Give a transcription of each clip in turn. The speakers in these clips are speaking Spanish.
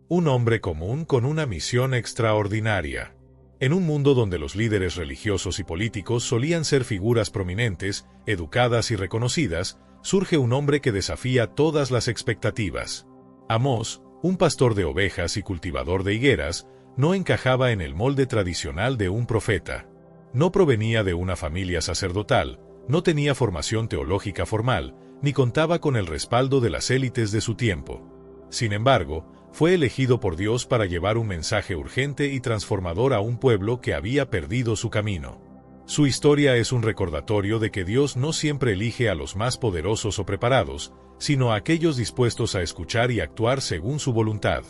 Un hombre común con una misión extraordinaria. En un mundo donde los líderes religiosos y políticos solían ser figuras prominentes, educadas y reconocidas, surge un hombre que desafía todas las expectativas. Amós, un pastor de ovejas y cultivador de higueras, no encajaba en el molde tradicional de un profeta. No provenía de una familia sacerdotal, no tenía formación teológica formal, ni contaba con el respaldo de las élites de su tiempo. Sin embargo, fue elegido por Dios para llevar un mensaje urgente y transformador a un pueblo que había perdido su camino. Su historia es un recordatorio de que Dios no siempre elige a los más poderosos o preparados, sino a aquellos dispuestos a escuchar y actuar según su voluntad.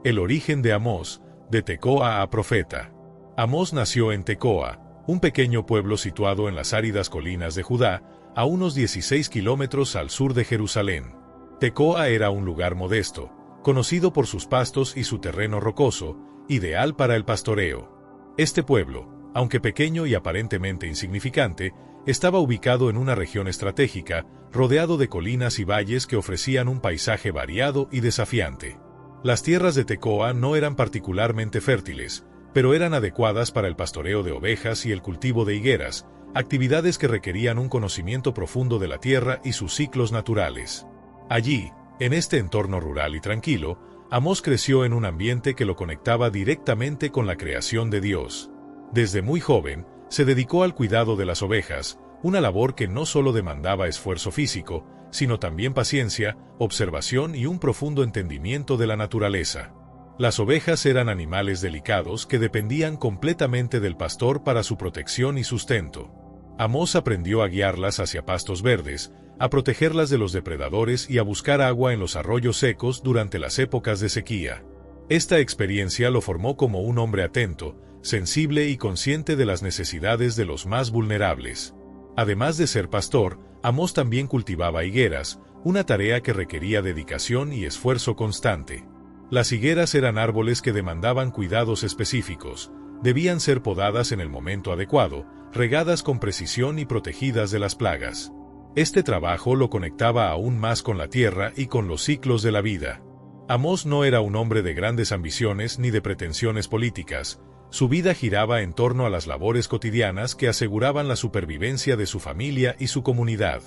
El origen de Amós, de Tecoa a profeta. Amós nació en Tecoa, un pequeño pueblo situado en las áridas colinas de Judá, a unos 16 kilómetros al sur de Jerusalén. Tecoa era un lugar modesto, conocido por sus pastos y su terreno rocoso, ideal para el pastoreo. Este pueblo, aunque pequeño y aparentemente insignificante, estaba ubicado en una región estratégica, rodeado de colinas y valles que ofrecían un paisaje variado y desafiante. Las tierras de Tecoa no eran particularmente fértiles, pero eran adecuadas para el pastoreo de ovejas y el cultivo de higueras, actividades que requerían un conocimiento profundo de la tierra y sus ciclos naturales. Allí, en este entorno rural y tranquilo, Amós creció en un ambiente que lo conectaba directamente con la creación de Dios. Desde muy joven, se dedicó al cuidado de las ovejas, una labor que no solo demandaba esfuerzo físico, sino también paciencia, observación y un profundo entendimiento de la naturaleza. Las ovejas eran animales delicados que dependían completamente del pastor para su protección y sustento. Amós aprendió a guiarlas hacia pastos verdes, a protegerlas de los depredadores y a buscar agua en los arroyos secos durante las épocas de sequía. Esta experiencia lo formó como un hombre atento, sensible y consciente de las necesidades de los más vulnerables. Además de ser pastor, Amós también cultivaba higueras, una tarea que requería dedicación y esfuerzo constante. Las higueras eran árboles que demandaban cuidados específicos, debían ser podadas en el momento adecuado, regadas con precisión y protegidas de las plagas. Este trabajo lo conectaba aún más con la tierra y con los ciclos de la vida. Amós no era un hombre de grandes ambiciones ni de pretensiones políticas. Su vida giraba en torno a las labores cotidianas que aseguraban la supervivencia de su familia y su comunidad.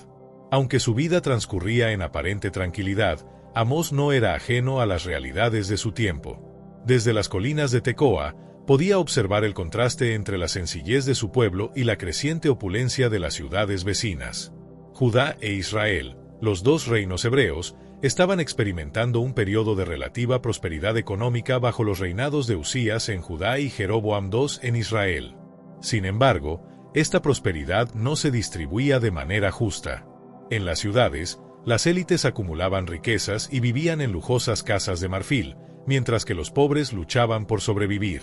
Aunque su vida transcurría en aparente tranquilidad, Amós no era ajeno a las realidades de su tiempo. Desde las colinas de Tecoa, podía observar el contraste entre la sencillez de su pueblo y la creciente opulencia de las ciudades vecinas. Judá e Israel, los dos reinos hebreos, estaban experimentando un periodo de relativa prosperidad económica bajo los reinados de Usías en Judá y Jeroboam II en Israel. Sin embargo, esta prosperidad no se distribuía de manera justa. En las ciudades, las élites acumulaban riquezas y vivían en lujosas casas de marfil, mientras que los pobres luchaban por sobrevivir.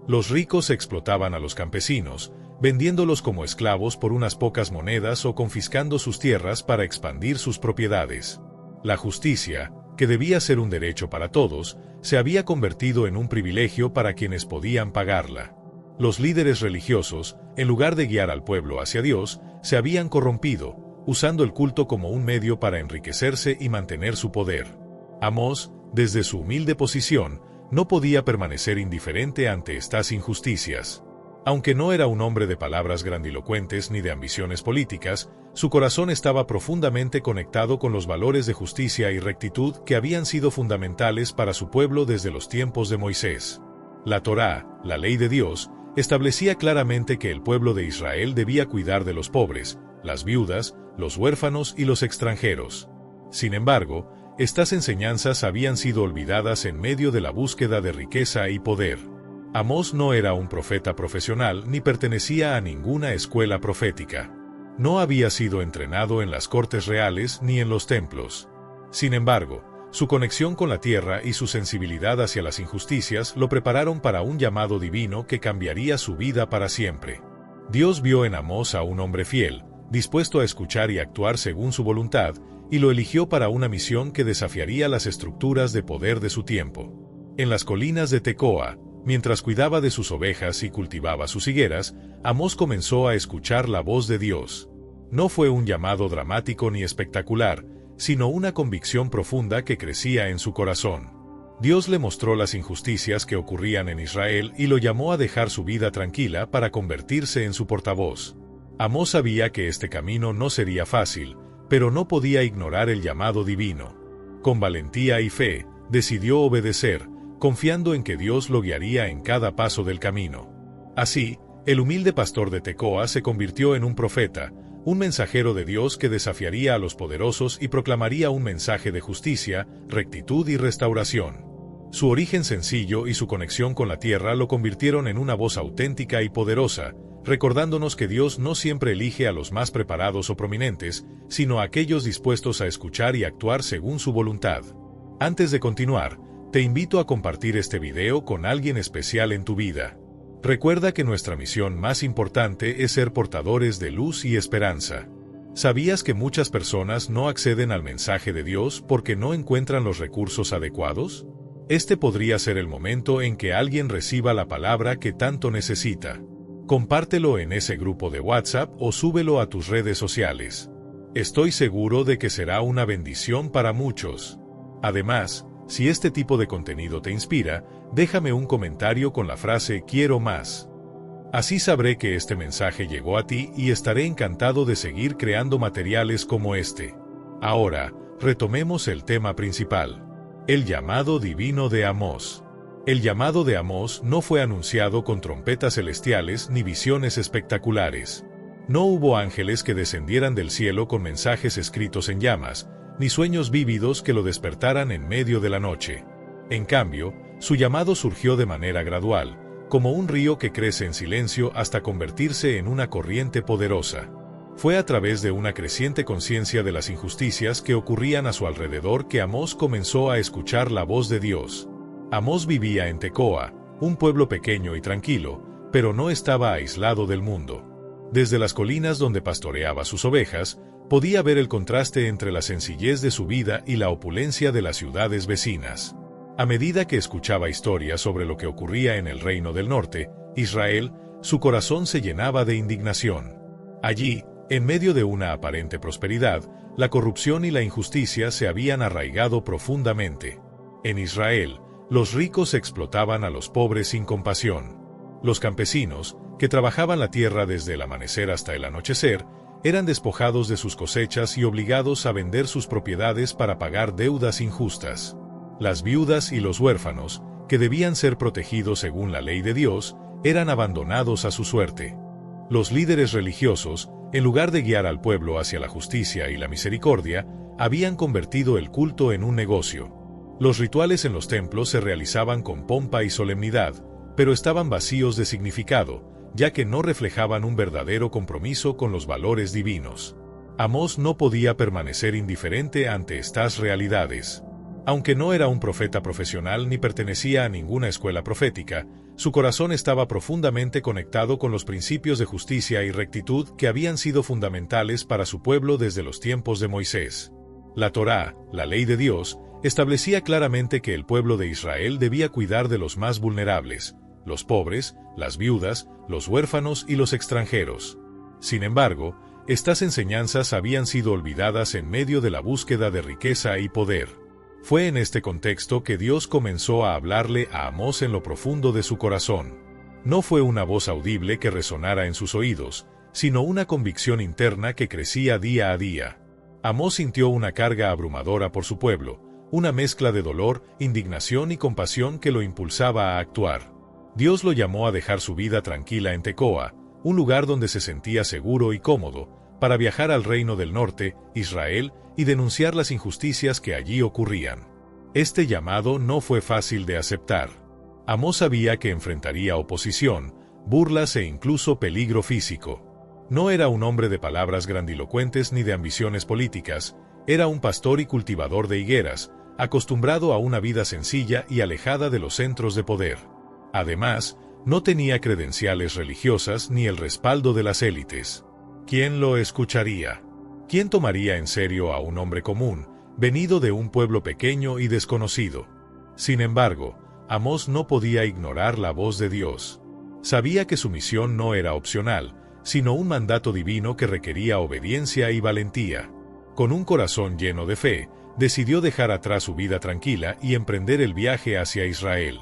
Los ricos explotaban a los campesinos, vendiéndolos como esclavos por unas pocas monedas o confiscando sus tierras para expandir sus propiedades. La justicia, que debía ser un derecho para todos, se había convertido en un privilegio para quienes podían pagarla. Los líderes religiosos, en lugar de guiar al pueblo hacia Dios, se habían corrompido, usando el culto como un medio para enriquecerse y mantener su poder. Amós, desde su humilde posición, no podía permanecer indiferente ante estas injusticias. Aunque no era un hombre de palabras grandilocuentes ni de ambiciones políticas, su corazón estaba profundamente conectado con los valores de justicia y rectitud que habían sido fundamentales para su pueblo desde los tiempos de Moisés. La Torá, la ley de Dios, establecía claramente que el pueblo de Israel debía cuidar de los pobres, las viudas, los huérfanos y los extranjeros. Sin embargo, estas enseñanzas habían sido olvidadas en medio de la búsqueda de riqueza y poder. Amós no era un profeta profesional ni pertenecía a ninguna escuela profética. No había sido entrenado en las cortes reales ni en los templos. Sin embargo, su conexión con la tierra y su sensibilidad hacia las injusticias lo prepararon para un llamado divino que cambiaría su vida para siempre. Dios vio en Amós a un hombre fiel, dispuesto a escuchar y actuar según su voluntad, y lo eligió para una misión que desafiaría las estructuras de poder de su tiempo. En las colinas de Tecoa, mientras cuidaba de sus ovejas y cultivaba sus higueras, Amós comenzó a escuchar la voz de Dios. No fue un llamado dramático ni espectacular, sino una convicción profunda que crecía en su corazón. Dios le mostró las injusticias que ocurrían en Israel y lo llamó a dejar su vida tranquila para convertirse en su portavoz. Amós sabía que este camino no sería fácil, pero no podía ignorar el llamado divino. Con valentía y fe, decidió obedecer, confiando en que Dios lo guiaría en cada paso del camino. Así, el humilde pastor de Tecoa se convirtió en un profeta, un mensajero de Dios que desafiaría a los poderosos y proclamaría un mensaje de justicia, rectitud y restauración. Su origen sencillo y su conexión con la tierra lo convirtieron en una voz auténtica y poderosa, recordándonos que Dios no siempre elige a los más preparados o prominentes, sino a aquellos dispuestos a escuchar y actuar según su voluntad. Antes de continuar, te invito a compartir este video con alguien especial en tu vida. Recuerda que nuestra misión más importante es ser portadores de luz y esperanza. ¿Sabías que muchas personas no acceden al mensaje de Dios porque no encuentran los recursos adecuados? Este podría ser el momento en que alguien reciba la palabra que tanto necesita. Compártelo en ese grupo de WhatsApp o súbelo a tus redes sociales. Estoy seguro de que será una bendición para muchos. Además, si este tipo de contenido te inspira, déjame un comentario con la frase "Quiero más". Así sabré que este mensaje llegó a ti y estaré encantado de seguir creando materiales como este. Ahora, retomemos el tema principal. El llamado divino de Amós. El llamado de Amós no fue anunciado con trompetas celestiales ni visiones espectaculares. No hubo ángeles que descendieran del cielo con mensajes escritos en llamas, ni sueños vívidos que lo despertaran en medio de la noche. En cambio, su llamado surgió de manera gradual, como un río que crece en silencio hasta convertirse en una corriente poderosa. Fue a través de una creciente conciencia de las injusticias que ocurrían a su alrededor que Amós comenzó a escuchar la voz de Dios. Amós vivía en Tecoa, un pueblo pequeño y tranquilo, pero no estaba aislado del mundo. Desde las colinas donde pastoreaba sus ovejas, podía ver el contraste entre la sencillez de su vida y la opulencia de las ciudades vecinas. A medida que escuchaba historias sobre lo que ocurría en el reino del norte, Israel, su corazón se llenaba de indignación. Allí, en medio de una aparente prosperidad, la corrupción y la injusticia se habían arraigado profundamente. En Israel, los ricos explotaban a los pobres sin compasión. Los campesinos, que trabajaban la tierra desde el amanecer hasta el anochecer, eran despojados de sus cosechas y obligados a vender sus propiedades para pagar deudas injustas. Las viudas y los huérfanos, que debían ser protegidos según la ley de Dios, eran abandonados a su suerte. Los líderes religiosos, en lugar de guiar al pueblo hacia la justicia y la misericordia, habían convertido el culto en un negocio. Los rituales en los templos se realizaban con pompa y solemnidad, pero estaban vacíos de significado, ya que no reflejaban un verdadero compromiso con los valores divinos. Amós no podía permanecer indiferente ante estas realidades. Aunque no era un profeta profesional ni pertenecía a ninguna escuela profética, su corazón estaba profundamente conectado con los principios de justicia y rectitud que habían sido fundamentales para su pueblo desde los tiempos de Moisés. La Torá, la ley de Dios, establecía claramente que el pueblo de Israel debía cuidar de los más vulnerables, los pobres, las viudas, los huérfanos y los extranjeros. Sin embargo, estas enseñanzas habían sido olvidadas en medio de la búsqueda de riqueza y poder. Fue en este contexto que Dios comenzó a hablarle a Amós en lo profundo de su corazón. No fue una voz audible que resonara en sus oídos, sino una convicción interna que crecía día a día. Amós sintió una carga abrumadora por su pueblo, una mezcla de dolor, indignación y compasión que lo impulsaba a actuar. Dios lo llamó a dejar su vida tranquila en Tecoa, un lugar donde se sentía seguro y cómodo, para viajar al reino del norte, Israel, y denunciar las injusticias que allí ocurrían. Este llamado no fue fácil de aceptar. Amós sabía que enfrentaría oposición, burlas e incluso peligro físico. No era un hombre de palabras grandilocuentes ni de ambiciones políticas, era un pastor y cultivador de higueras, acostumbrado a una vida sencilla y alejada de los centros de poder. Además, no tenía credenciales religiosas ni el respaldo de las élites. ¿Quién lo escucharía? ¿Quién tomaría en serio a un hombre común, venido de un pueblo pequeño y desconocido? Sin embargo, Amós no podía ignorar la voz de Dios. Sabía que su misión no era opcional, sino un mandato divino que requería obediencia y valentía. Con un corazón lleno de fe, decidió dejar atrás su vida tranquila y emprender el viaje hacia Israel.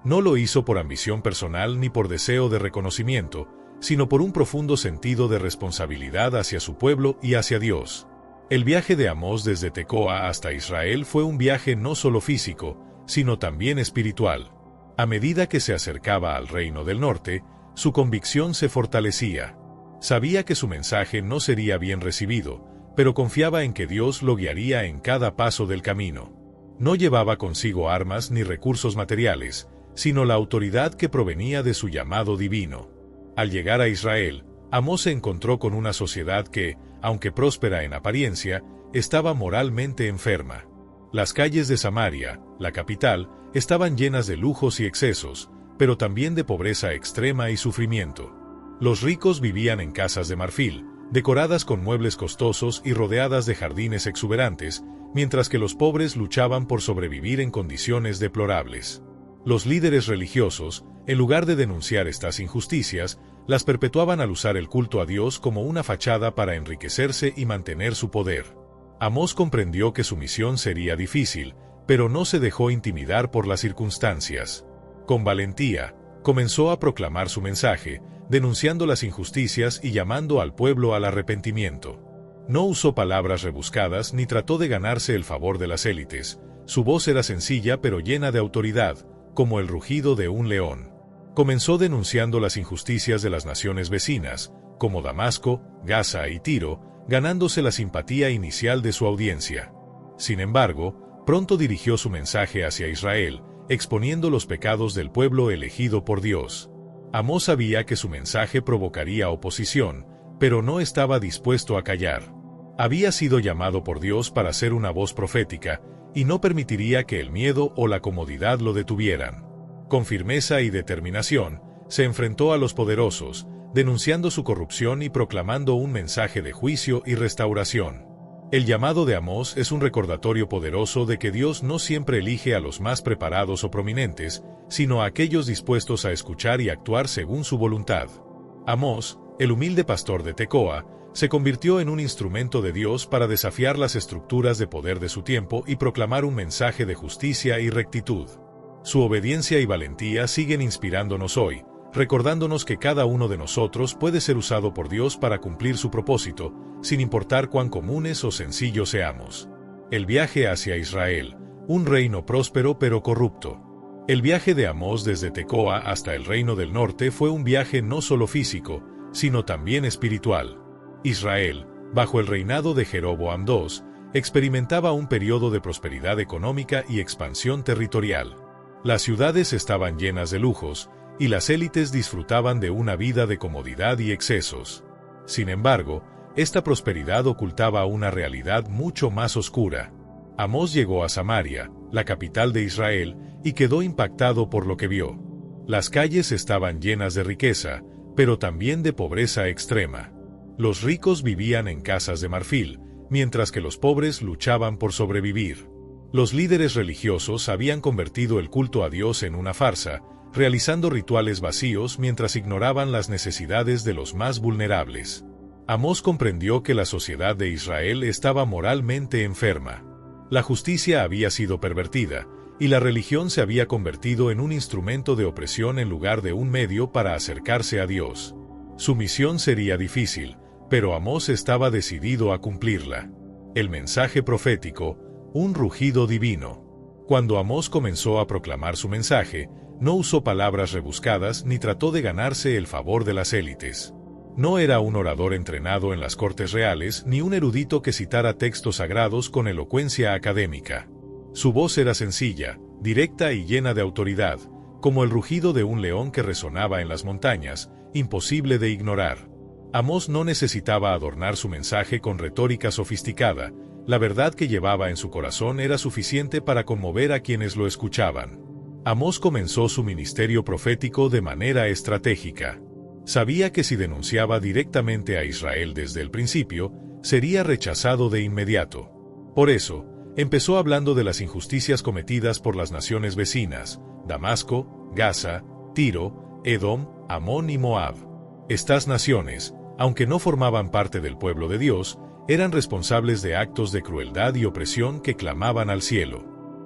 No lo hizo por ambición personal ni por deseo de reconocimiento, sino por un profundo sentido de responsabilidad hacia su pueblo y hacia Dios. El viaje de Amós desde Tecoa hasta Israel fue un viaje no solo físico, sino también espiritual. A medida que se acercaba al reino del norte, su convicción se fortalecía. Sabía que su mensaje no sería bien recibido, pero confiaba en que Dios lo guiaría en cada paso del camino. No llevaba consigo armas ni recursos materiales, sino la autoridad que provenía de su llamado divino. Al llegar a Israel, Amós se encontró con una sociedad que, aunque próspera en apariencia, estaba moralmente enferma. Las calles de Samaria, la capital, estaban llenas de lujos y excesos, pero también de pobreza extrema y sufrimiento. Los ricos vivían en casas de marfil, decoradas con muebles costosos y rodeadas de jardines exuberantes, mientras que los pobres luchaban por sobrevivir en condiciones deplorables. Los líderes religiosos, en lugar de denunciar estas injusticias, las perpetuaban al usar el culto a Dios como una fachada para enriquecerse y mantener su poder. Amós comprendió que su misión sería difícil, pero no se dejó intimidar por las circunstancias. Con valentía, comenzó a proclamar su mensaje, denunciando las injusticias y llamando al pueblo al arrepentimiento. No usó palabras rebuscadas ni trató de ganarse el favor de las élites. Su voz era sencilla pero llena de autoridad, como el rugido de un león. Comenzó denunciando las injusticias de las naciones vecinas, como Damasco, Gaza y Tiro, ganándose la simpatía inicial de su audiencia. Sin embargo, pronto dirigió su mensaje hacia Israel, exponiendo los pecados del pueblo elegido por Dios. Amós sabía que su mensaje provocaría oposición, pero no estaba dispuesto a callar. Había sido llamado por Dios para ser una voz profética, y no permitiría que el miedo o la comodidad lo detuvieran. Con firmeza y determinación, se enfrentó a los poderosos, denunciando su corrupción y proclamando un mensaje de juicio y restauración. El llamado de Amós es un recordatorio poderoso de que Dios no siempre elige a los más preparados o prominentes, sino a aquellos dispuestos a escuchar y actuar según su voluntad. Amós, el humilde pastor de Tecoa, se convirtió en un instrumento de Dios para desafiar las estructuras de poder de su tiempo y proclamar un mensaje de justicia y rectitud. Su obediencia y valentía siguen inspirándonos hoy, recordándonos que cada uno de nosotros puede ser usado por Dios para cumplir su propósito, sin importar cuán comunes o sencillos seamos. El viaje hacia Israel, un reino próspero pero corrupto. El viaje de Amós desde Tecoa hasta el reino del norte fue un viaje no solo físico, sino también espiritual. Israel, bajo el reinado de Jeroboam II, experimentaba un periodo de prosperidad económica y expansión territorial. Las ciudades estaban llenas de lujos, y las élites disfrutaban de una vida de comodidad y excesos. Sin embargo, esta prosperidad ocultaba una realidad mucho más oscura. Amós llegó a Samaria, la capital de Israel, y quedó impactado por lo que vio. Las calles estaban llenas de riqueza, pero también de pobreza extrema. Los ricos vivían en casas de marfil, mientras que los pobres luchaban por sobrevivir. Los líderes religiosos habían convertido el culto a Dios en una farsa, realizando rituales vacíos mientras ignoraban las necesidades de los más vulnerables. Amós comprendió que la sociedad de Israel estaba moralmente enferma. La justicia había sido pervertida, y la religión se había convertido en un instrumento de opresión en lugar de un medio para acercarse a Dios. Su misión sería difícil, pero Amós estaba decidido a cumplirla. El mensaje profético, un rugido divino. Cuando Amós comenzó a proclamar su mensaje, no usó palabras rebuscadas ni trató de ganarse el favor de las élites. No era un orador entrenado en las cortes reales ni un erudito que citara textos sagrados con elocuencia académica. Su voz era sencilla, directa y llena de autoridad, como el rugido de un león que resonaba en las montañas, imposible de ignorar. Amós no necesitaba adornar su mensaje con retórica sofisticada. La verdad que llevaba en su corazón era suficiente para conmover a quienes lo escuchaban. Amós comenzó su ministerio profético de manera estratégica. Sabía que si denunciaba directamente a Israel desde el principio, sería rechazado de inmediato. Por eso, empezó hablando de las injusticias cometidas por las naciones vecinas, Damasco, Gaza, Tiro, Edom, Amón y Moab. Estas naciones, aunque no formaban parte del pueblo de Dios, eran responsables de actos de crueldad y opresión que clamaban al cielo.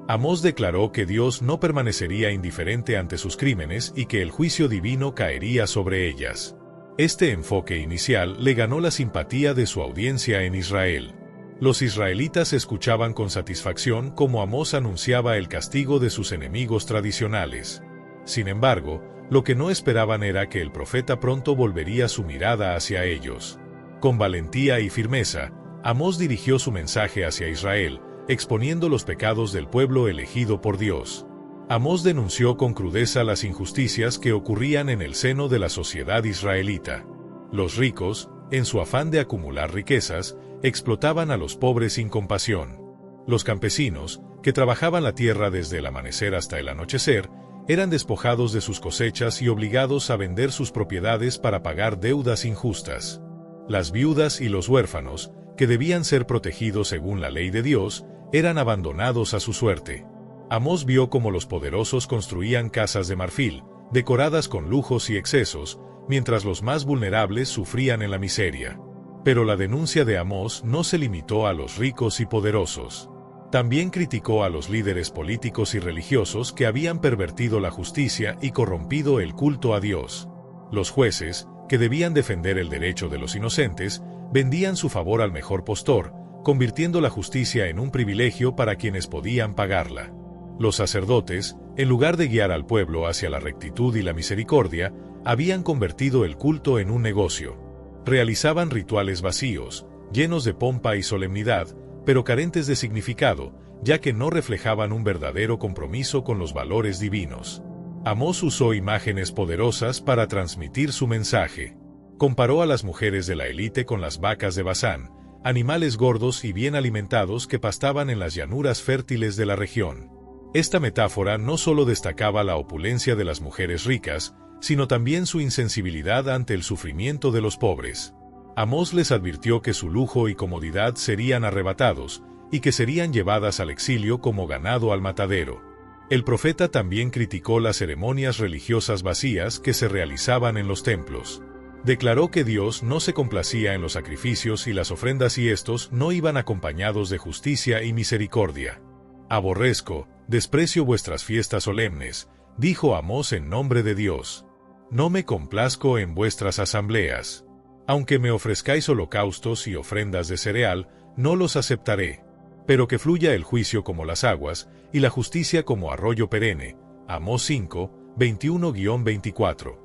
Amós declaró que Dios no permanecería indiferente ante sus crímenes y que el juicio divino caería sobre ellas. Este enfoque inicial le ganó la simpatía de su audiencia en Israel. Los israelitas escuchaban con satisfacción cómo Amós anunciaba el castigo de sus enemigos tradicionales. Sin embargo, lo que no esperaban era que el profeta pronto volvería su mirada hacia ellos. Con valentía y firmeza, Amós dirigió su mensaje hacia Israel, exponiendo los pecados del pueblo elegido por Dios. Amós denunció con crudeza las injusticias que ocurrían en el seno de la sociedad israelita. Los ricos, en su afán de acumular riquezas, explotaban a los pobres sin compasión. Los campesinos, que trabajaban la tierra desde el amanecer hasta el anochecer, eran despojados de sus cosechas y obligados a vender sus propiedades para pagar deudas injustas. Las viudas y los huérfanos, que debían ser protegidos según la ley de Dios, eran abandonados a su suerte. Amós vio cómo los poderosos construían casas de marfil, decoradas con lujos y excesos, mientras los más vulnerables sufrían en la miseria. Pero la denuncia de Amós no se limitó a los ricos y poderosos. También criticó a los líderes políticos y religiosos que habían pervertido la justicia y corrompido el culto a Dios. Los jueces, que debían defender el derecho de los inocentes, vendían su favor al mejor postor, convirtiendo la justicia en un privilegio para quienes podían pagarla. Los sacerdotes, en lugar de guiar al pueblo hacia la rectitud y la misericordia, habían convertido el culto en un negocio. Realizaban rituales vacíos, llenos de pompa y solemnidad, pero carentes de significado, ya que no reflejaban un verdadero compromiso con los valores divinos. Amós usó imágenes poderosas para transmitir su mensaje. Comparó a las mujeres de la élite con las vacas de Basán, animales gordos y bien alimentados que pastaban en las llanuras fértiles de la región. Esta metáfora no solo destacaba la opulencia de las mujeres ricas, sino también su insensibilidad ante el sufrimiento de los pobres. Amós les advirtió que su lujo y comodidad serían arrebatados, y que serían llevadas al exilio como ganado al matadero. El profeta también criticó las ceremonias religiosas vacías que se realizaban en los templos. Declaró que Dios no se complacía en los sacrificios y las ofrendas y estos no iban acompañados de justicia y misericordia. Aborrezco, desprecio vuestras fiestas solemnes, dijo Amós en nombre de Dios. No me complazco en vuestras asambleas. Aunque me ofrezcáis holocaustos y ofrendas de cereal, no los aceptaré. Pero que fluya el juicio como las aguas, y la justicia como arroyo perenne. Amós 5, 21-24.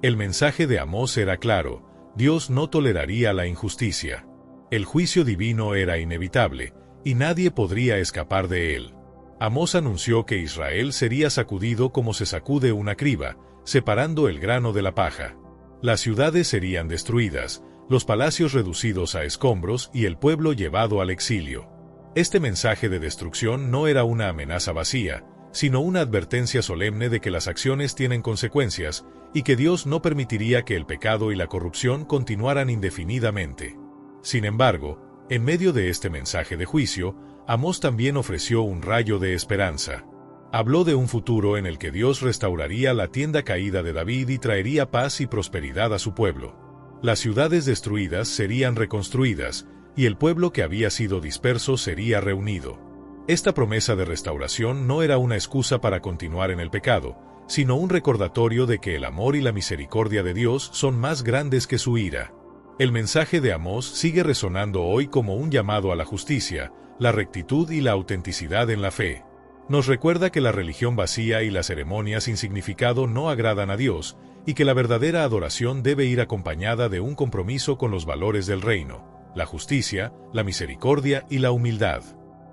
El mensaje de Amós era claro: Dios no toleraría la injusticia. El juicio divino era inevitable, y nadie podría escapar de él. Amós anunció que Israel sería sacudido como se sacude una criba, separando el grano de la paja. Las ciudades serían destruidas, los palacios reducidos a escombros y el pueblo llevado al exilio. Este mensaje de destrucción no era una amenaza vacía, sino una advertencia solemne de que las acciones tienen consecuencias y que Dios no permitiría que el pecado y la corrupción continuaran indefinidamente. Sin embargo, en medio de este mensaje de juicio, Amós también ofreció un rayo de esperanza. Habló de un futuro en el que Dios restauraría la tienda caída de David y traería paz y prosperidad a su pueblo. Las ciudades destruidas serían reconstruidas, y el pueblo que había sido disperso sería reunido. Esta promesa de restauración no era una excusa para continuar en el pecado, sino un recordatorio de que el amor y la misericordia de Dios son más grandes que su ira. El mensaje de Amós sigue resonando hoy como un llamado a la justicia, la rectitud y la autenticidad en la fe. Nos recuerda que la religión vacía y las ceremonias sin significado no agradan a Dios, y que la verdadera adoración debe ir acompañada de un compromiso con los valores del reino, la justicia, la misericordia y la humildad.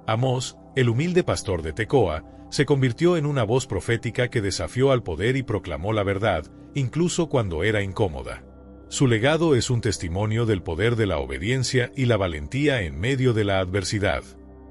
Amós, el humilde pastor de Tecoa, se convirtió en una voz profética que desafió al poder y proclamó la verdad, incluso cuando era incómoda. Su legado es un testimonio del poder de la obediencia y la valentía en medio de la adversidad.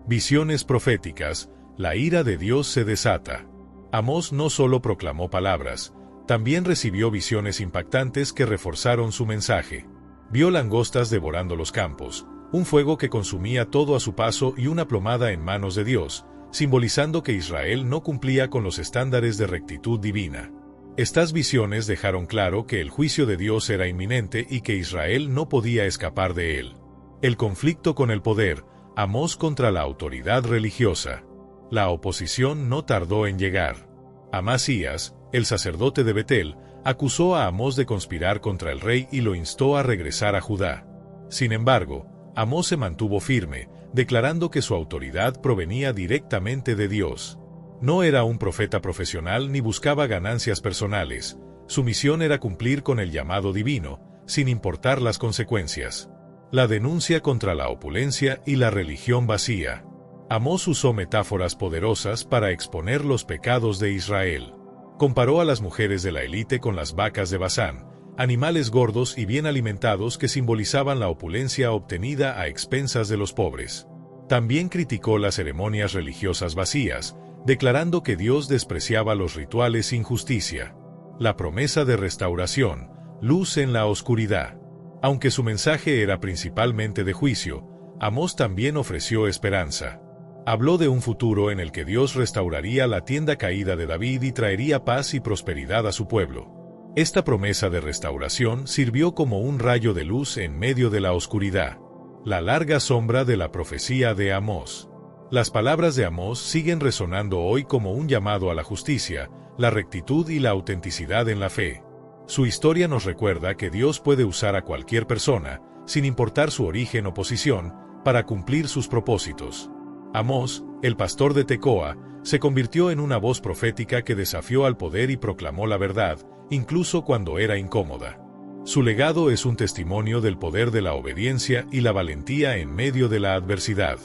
Visiones proféticas: la ira de Dios se desata. Amós no solo proclamó palabras, también recibió visiones impactantes que reforzaron su mensaje. Vio langostas devorando los campos, un fuego que consumía todo a su paso y una plomada en manos de Dios, simbolizando que Israel no cumplía con los estándares de rectitud divina. Estas visiones dejaron claro que el juicio de Dios era inminente y que Israel no podía escapar de él. El conflicto con el poder, Amós contra la autoridad religiosa. La oposición no tardó en llegar. Amasías, el sacerdote de Betel, acusó a Amós de conspirar contra el rey y lo instó a regresar a Judá. Sin embargo, Amós se mantuvo firme, declarando que su autoridad provenía directamente de Dios. No era un profeta profesional ni buscaba ganancias personales. Su misión era cumplir con el llamado divino, sin importar las consecuencias. La denuncia contra la opulencia y la religión vacía. Amós usó metáforas poderosas para exponer los pecados de Israel. Comparó a las mujeres de la élite con las vacas de Basán, animales gordos y bien alimentados que simbolizaban la opulencia obtenida a expensas de los pobres. También criticó las ceremonias religiosas vacías, declarando que Dios despreciaba los rituales sin justicia. La promesa de restauración, luz en la oscuridad. Aunque su mensaje era principalmente de juicio, Amós también ofreció esperanza. Habló de un futuro en el que Dios restauraría la tienda caída de David y traería paz y prosperidad a su pueblo. Esta promesa de restauración sirvió como un rayo de luz en medio de la oscuridad. La larga sombra de la profecía de Amós. Las palabras de Amós siguen resonando hoy como un llamado a la justicia, la rectitud y la autenticidad en la fe. Su historia nos recuerda que Dios puede usar a cualquier persona, sin importar su origen o posición, para cumplir sus propósitos. Amós, el pastor de Tecoa, se convirtió en una voz profética que desafió al poder y proclamó la verdad, incluso cuando era incómoda. Su legado es un testimonio del poder de la obediencia y la valentía en medio de la adversidad.